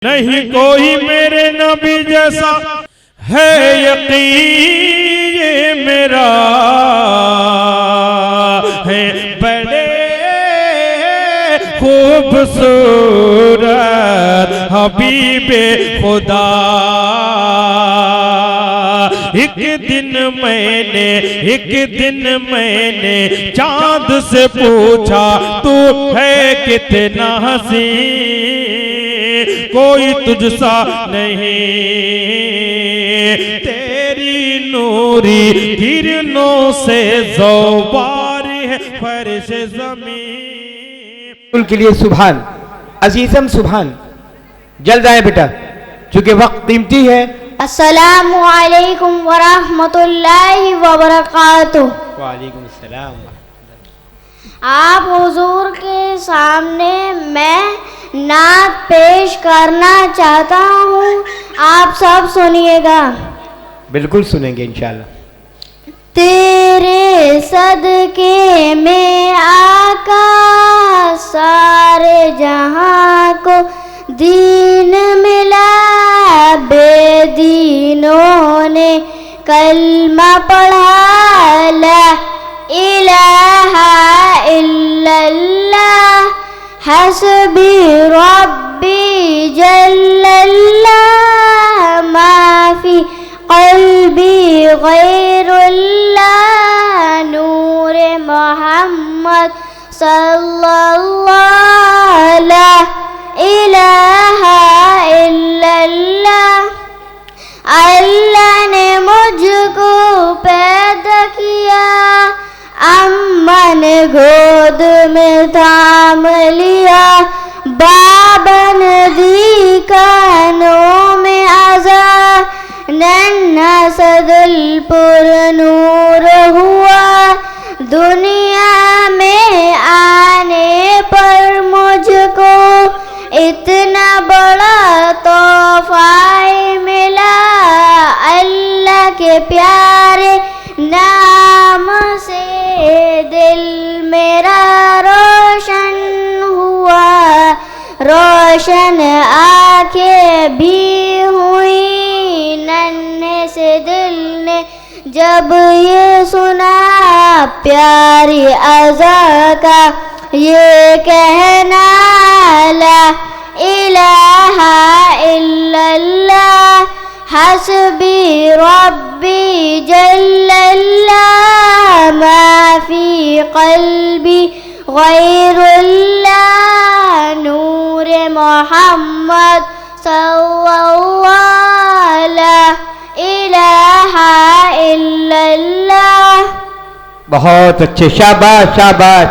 نہیں کوئی میرے نبی جیسا ہے یقین یہ میرا ہے بڑے خوبصورت حبیب خدا۔ ایک دن میں نے چاند سے پوچھا تو ہے کتنا حسین، کوئی تجھ سا نہیں، تیری نوری کرنوں سے زوبار ہے فرش زمین۔ ان کے لیے سبحان عزیزم سبحان۔ جلد آئے بیٹا چونکہ وقت قیمتی ہے۔ السلام علیکم ورحمۃ اللہ وبرکاتہ۔ وعلیکم السلام۔ آپ حضور کے سامنے میں نعت پیش کرنا چاہتا ہوں، آپ سب سنیے گا۔ بالکل سنیں گے انشاءاللہ۔ تیرے صدقے میں آقا سارے جہاں کو دین ملا، بے دینوں نے کلمہ پڑھا، لا الہ الا اللہ حسبی ربی جل اللہ، ما فی قلبی غیر اللہ، نور محمد صلی اللہ، لا الہ الا اللہ۔ اللہ نے مجھ کو پیدا کیا، اماں نے گود میں تھام لیا، بابا نے دی کانوں میں آزاد، ننھا سا دل پر نور ہوا، دنیا میں آنے پر مجھ کو اتنا بڑا تحفہ ملا، اللہ کے پیارے نام سے دل میرا روشن ہوا، روشن آنکھیں بھی ہوئی، ننھے سے دل نے جب یہ سنا پیاری اذا کا یہ کہنا، لا الہ الا اللہ حسبی ربی جل اللہ، ما فی قلبی غیر اللہ، نور محمد صلی اللہ، لا الہ الا اللہ۔ بہت اچھے، شاباش شاباش۔